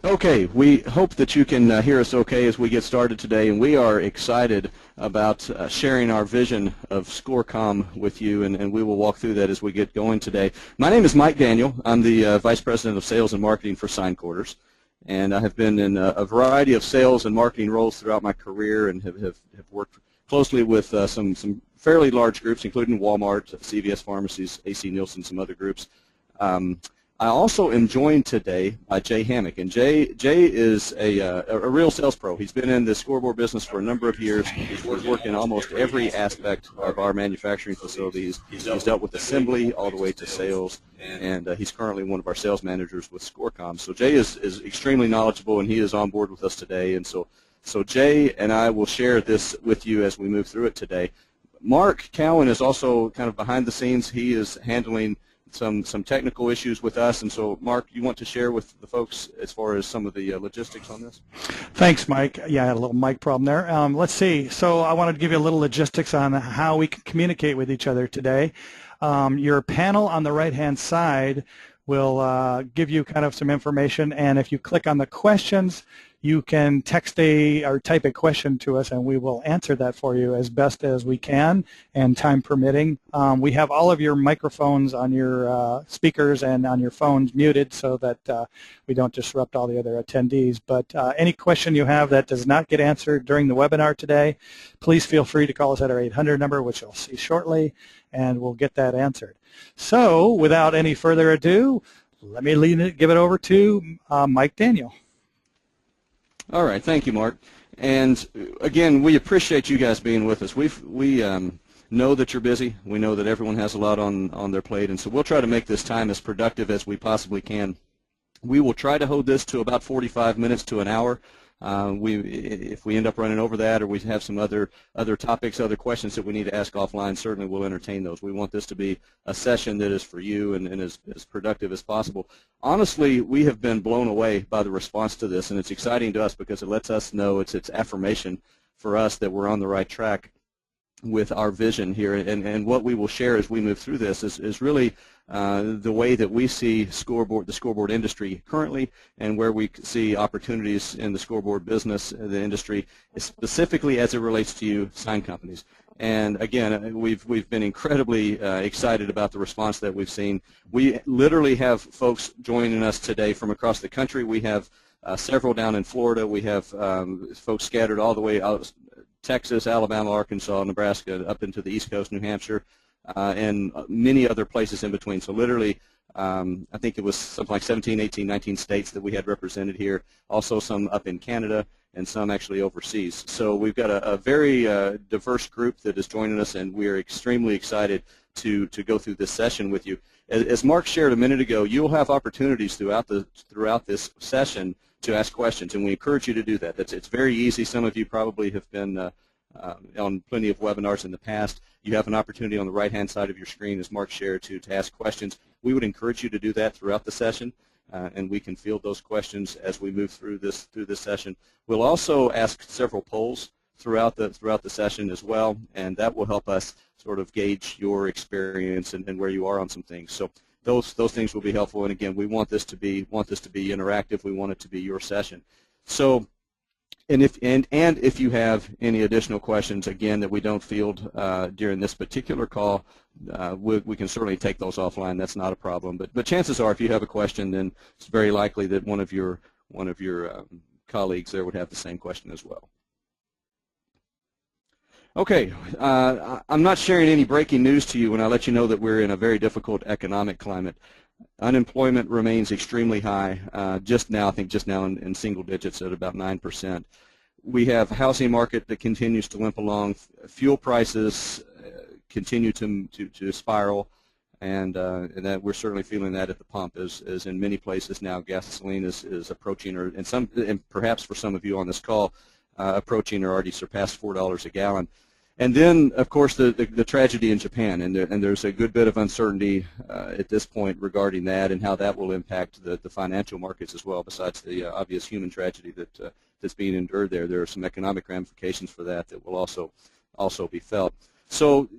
Okay, we hope that you can hear us okay as we get started today, and we are excited about sharing our vision of Scorecom with you, and we will walk through that as we get going today. My name is Mike Daniel. I'm the Vice President of Sales and Marketing for Scoreboards, and I have been in a variety of sales and marketing roles throughout my career and have worked closely with some fairly large groups, including Walmart, CVS Pharmacies, AC Nielsen, some other groups. I also am joined today by Jay Hammock, and Jay is a real sales pro. He's been in the scoreboard business for a number of years. He's worked in almost every aspect of our manufacturing facilities. He's dealt with assembly all the way to sales, and he's currently one of our sales managers with Scorecom. So Jay is extremely knowledgeable, and he is on board with us today. And so Jay and I will share this with you as we move through it today. Mark Cowan is also kind of behind the scenes. He is handling some technical issues with us, and so Mark, you want to share with the folks as far as some of the logistics on this? Thanks, Mike. Yeah, I had a little mic problem there. Let's see. So I wanted to give you a little logistics on how we can communicate with each other today. Your panel on the right-hand side will give you kind of some information, and if you click on the questions, you can text or type a question to us, and we will answer that for you as best as we can, and time permitting. We have all of your microphones on your speakers and on your phones muted so that we don't disrupt all the other attendees. But any question you have that does not get answered during the webinar today, please feel free to call us at our 800 number, which you'll see shortly, and we'll get that answered. So without any further ado, let me give it over to Mike Daniel. All right, thank you, Mark. And again, we appreciate you guys being with us. We know that you're busy. We know that everyone has a lot on their plate, and so we'll try to make this time as productive as we possibly can. We will try to hold this to about 45 minutes to an hour. If we end up running over that, or we have some other topics, other questions that we need to ask offline, certainly we'll entertain those. We want this to be a session that is for you and as productive as possible. Honestly, we have been blown away by the response to this, and it's exciting to us because it lets us know it's affirmation for us that we're on the right track with our vision here, and what we will share as we move through this is really the way that we see the scoreboard industry currently, and where we see opportunities in the scoreboard business, the industry, specifically as it relates to you, sign companies. And again, we've been incredibly excited about the response that we've seen. We literally have folks joining us today from across the country. We have several down in Florida. We have folks scattered all the way out Texas, Alabama, Arkansas, Nebraska, up into the East Coast, New Hampshire, and many other places in between. So literally, I think it was something like 17, 18, 19 states that we had represented here, also some up in Canada and some actually overseas. So we've got a very diverse group that is joining us, and we are extremely excited to go through this session with you. As Mark shared a minute ago, you'll have opportunities throughout this session to ask questions, and we encourage you to do that. It's very easy. Some of you probably have been on plenty of webinars in the past. You have an opportunity on the right-hand side of your screen, as Mark shared, to ask questions. We would encourage you to do that throughout the session, and we can field those questions as we move through this session. We'll also ask several polls throughout the session as well, and that will help us sort of gauge your experience and where you are on some things. So those things will be helpful, and again, we want this to be interactive. We want it to be your session. So, and if you have any additional questions, again, that we don't field during this particular call, we can certainly take those offline. That's not a problem. But chances are, if you have a question, then it's very likely that one of your colleagues there would have the same question as well. Okay, I'm not sharing any breaking news to you when I let you know that we're in a very difficult economic climate. Unemployment remains extremely high, I think just now in single digits at about 9%. We have a housing market that continues to limp along. Fuel prices continue to spiral, and that we're certainly feeling that at the pump, as in many places now gasoline is approaching, and perhaps for some of you on this call, approaching or already surpassed $4 a gallon. And then, of course, the tragedy in Japan, and there's a good bit of uncertainty at this point regarding that and how that will impact the financial markets as well, besides the obvious human tragedy that's being endured there. There are some economic ramifications for that will also be felt. So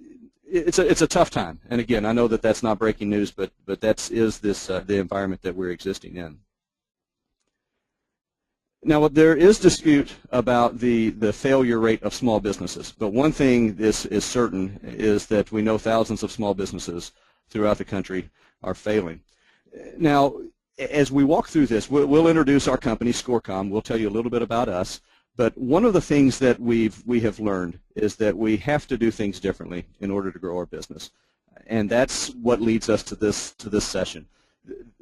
it's a tough time. And again, I know that that's not breaking news, but that is the environment that we're existing in. Now, there is dispute about the failure rate of small businesses, but one thing is certain is that we know thousands of small businesses throughout the country are failing. Now, as we walk through this, we'll introduce our company, Scorecom. We'll tell you a little bit about us, but one of the things that we have learned is that we have to do things differently in order to grow our business, and that's what leads us to this session.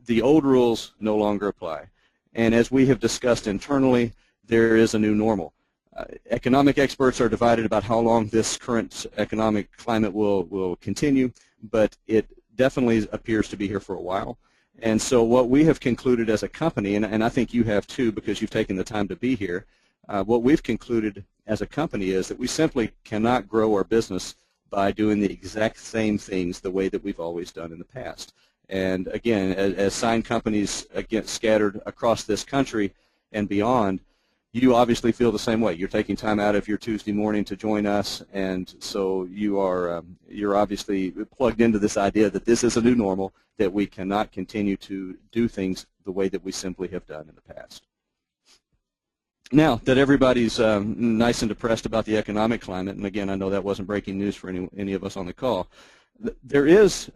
The old rules no longer apply. And as we have discussed internally, there is a new normal. Economic experts are divided about how long this current economic climate will continue, but it definitely appears to be here for a while. And so what we have concluded as a company, and I think you have too because you've taken the time to be here, what we've concluded as a company is that we simply cannot grow our business by doing the exact same things the way that we've always done in the past. And again, as sign companies scattered across this country and beyond, you obviously feel the same way. You're taking time out of your Tuesday morning to join us, and so you're obviously plugged into this idea that this is a new normal, that we cannot continue to do things the way that we simply have done in the past. Now that everybody's nice and depressed about the economic climate, and again, I know that wasn't breaking news for any of us on the call, there is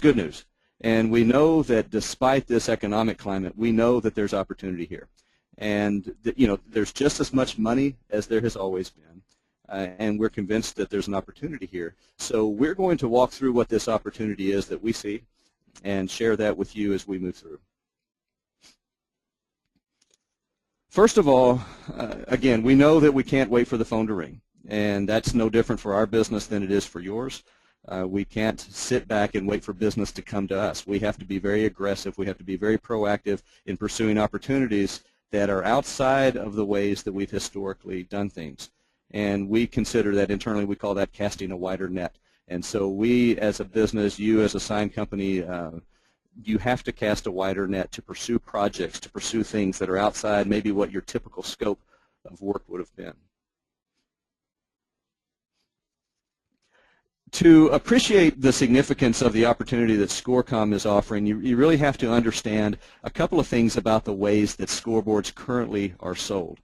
good news. And we know that despite this economic climate, we know that there's opportunity here. And there's just as much money as there has always been. And we're convinced that there's an opportunity here. So we're going to walk through what this opportunity is that we see and share that with you as we move through. First of all, again, we know that we can't wait for the phone to ring. And that's no different for our business than it is for yours. We can't sit back and wait for business to come to us. We have to be very aggressive. We have to be very proactive in pursuing opportunities that are outside of the ways that we've historically done things. And we consider that internally, we call that casting a wider net. And so we as a business, you as a sign company, you have to cast a wider net to pursue projects, to pursue things that are outside maybe what your typical scope of work would have been. To appreciate the significance of the opportunity that Scorecom is offering, you really have to understand a couple of things about the ways that scoreboards currently are sold.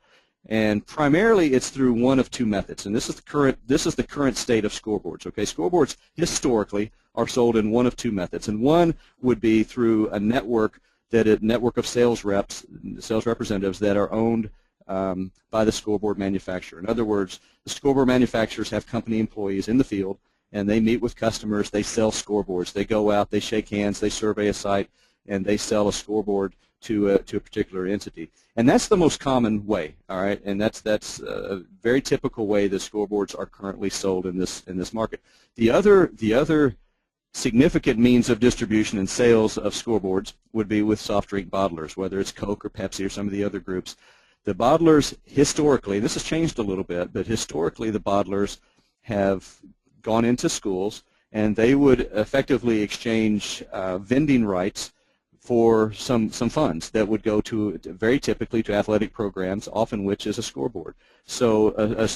And primarily it's through one of two methods, and this is the current state of scoreboards. Okay, scoreboards historically are sold in one of two methods, and one would be through a network of sales representatives that are owned by the scoreboard manufacturer. In other words, the scoreboard manufacturers have company employees in the field, and they meet with customers, they sell scoreboards. They go out, they shake hands, they survey a site, and they sell a scoreboard to a particular entity. And that's the most common way, all right? And that's a very typical way that scoreboards are currently sold in this market. The other significant means of distribution and sales of scoreboards would be with soft drink bottlers, whether it's Coke or Pepsi or some of the other groups. The bottlers historically, this has changed a little bit, but historically the bottlers have gone into schools, and they would effectively exchange vending rights for some funds that would go to, very typically, to athletic programs, often which is a scoreboard. So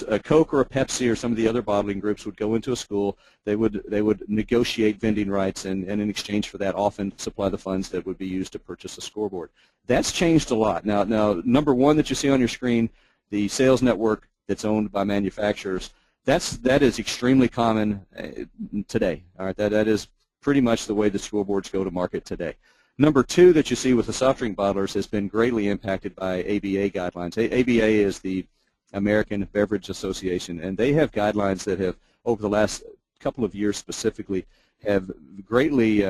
a Coke or a Pepsi or some of the other bottling groups would go into a school, they would negotiate vending rights, and in exchange for that often supply the funds that would be used to purchase a scoreboard. That's changed a lot. Now number one that you see on your screen, the sales network that's owned by manufacturers, that is extremely common today. All right, that is pretty much the way the scoreboards go to market today. Number two that you see with the soft drink bottlers has been greatly impacted by ABA guidelines. ABA is the American Beverage Association, and they have guidelines that have, over the last couple of years specifically, have greatly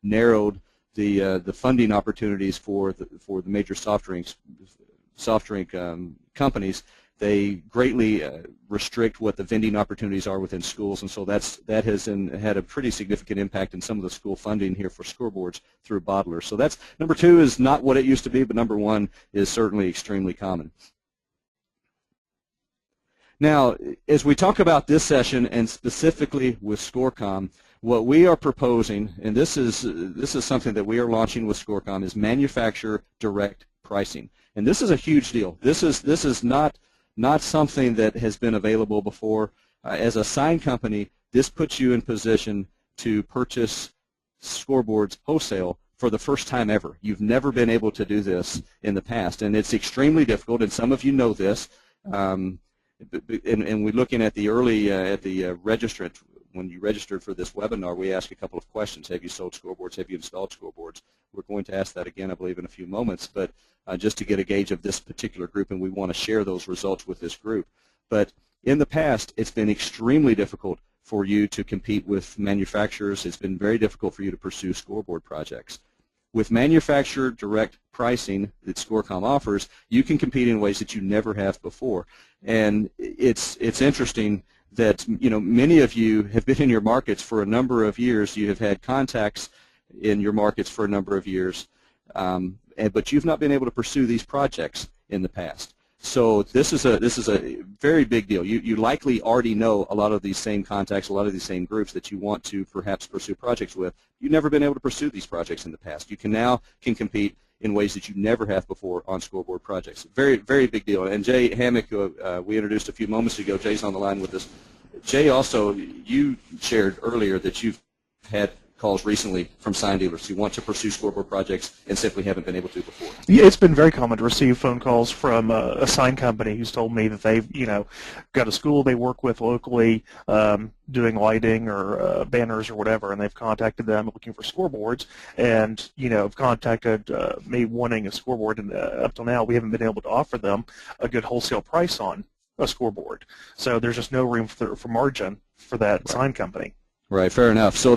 narrowed the funding opportunities for the major soft drink companies. They greatly restrict what the vending opportunities are within schools, and so that has had a pretty significant impact in some of the school funding here for scoreboards through bottlers. So that's number two is not what it used to be, but number one is certainly extremely common. Now, as we talk about this session and specifically with Scorecom, what we are proposing, and this is something that we are launching with Scorecom, is manufacturer direct pricing, and this is a huge deal. This is not something that has been available before. As a sign company, this puts you in position to purchase scoreboards wholesale for the first time ever. You've never been able to do this in the past, and it's extremely difficult, and some of you know this. And we're looking at the early, registrant. When you registered for this webinar, we asked a couple of questions. Have you sold scoreboards? Have you installed scoreboards? We're going to ask that again, I believe, in a few moments, but just to get a gauge of this particular group, and we want to share those results with this group. But in the past, it's been extremely difficult for you to compete with manufacturers. It's been very difficult for you to pursue scoreboard projects. With manufacturer direct pricing that Scorecom offers, you can compete in ways that you never have before. And it's interesting that, you know, many of you have been in your markets for a number of years. You have had contacts in your markets for a number of years, but you've not been able to pursue these projects in the past. So this is a very big deal. You likely already know a lot of these same contacts, a lot of these same groups that you want to perhaps pursue projects with. You've never been able to pursue these projects in the past. You can compete in ways that you never have before on scoreboard projects. Very, very big deal. And Jay Hammock, we introduced a few moments ago, Jay's on the line with us. Jay, also, you shared earlier that you've had calls recently from sign dealers who want to pursue scoreboard projects and simply haven't been able to before. Yeah, it's been very common to receive phone calls from a sign company who's told me that they've, got a school they work with locally doing lighting or banners or whatever, and they've contacted them looking for scoreboards, and have contacted me wanting a scoreboard, and up till now we haven't been able to offer them a good wholesale price on a scoreboard. So there's just no room for margin for that sign company. Right, fair enough. So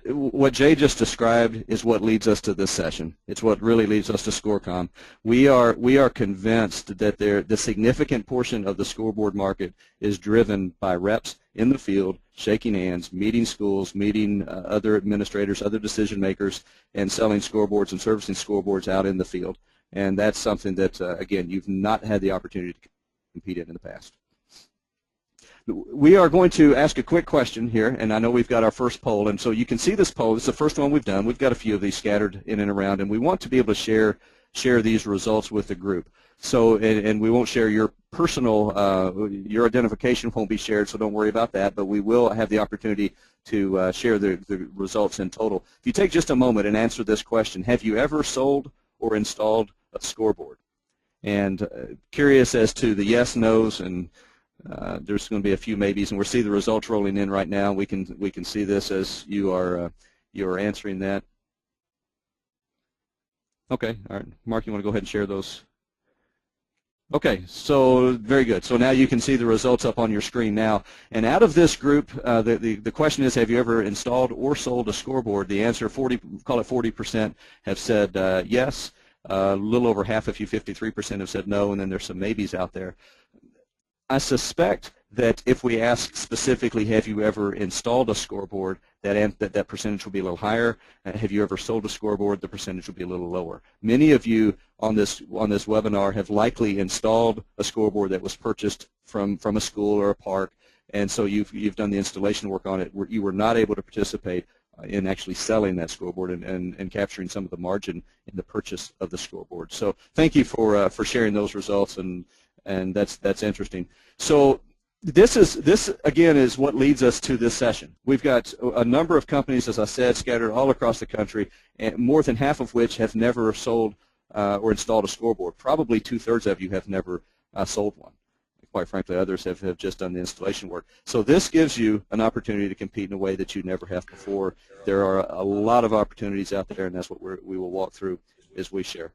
what Jay just described is what leads us to this session. It's what really leads us to Scorecom. We are convinced that the significant portion of the scoreboard market is driven by reps in the field, shaking hands, meeting schools, meeting other administrators, other decision makers, and selling scoreboards and servicing scoreboards out in the field. And that's something that, again, you've not had the opportunity to compete in the past. We are going to ask a quick question here, and I know we've got our first poll, and so you can see this poll. It's the first one we've done. We've got a few of these scattered in and around, and we want to be able to share these results with the group. So, and we won't share your personal, your identification won't be shared, so don't worry about that, but we will have the opportunity to share the results in total. If you take just a moment and answer this question, have you ever sold or installed a scoreboard? And curious as to the yes, no's, and there's going to be a few maybes, and we'll see the results rolling in right now. We can see this as you are answering that. Okay, all right, Mark, you want to go ahead and share those? Okay, so very good. So now you can see the results up on your screen now. And out of this group, the question is, have you ever installed or sold a scoreboard? The answer, call it 40%, have said yes. A little over half of you, 53%, have said no, and then there's some maybes out there. I suspect that if we ask specifically, have you ever installed a scoreboard, that percentage will be a little higher. Have you ever sold a scoreboard, the percentage will be a little lower. Many of you on this webinar have likely installed a scoreboard that was purchased from a school or a park, and so you've done the installation work on it. You were not able to participate in actually selling that scoreboard and capturing some of the margin in the purchase of the scoreboard. So thank you for sharing those results, and that's interesting. So this again is what leads us to this session. We've got a number of companies, as I said, scattered all across the country, and more than half of which have never sold or installed a scoreboard. Probably 2/3 of you have never sold one. Quite frankly, others have just done the installation work. So this gives you an opportunity to compete in a way that you never have before. There are a lot of opportunities out there, and that's what we will walk through as we share.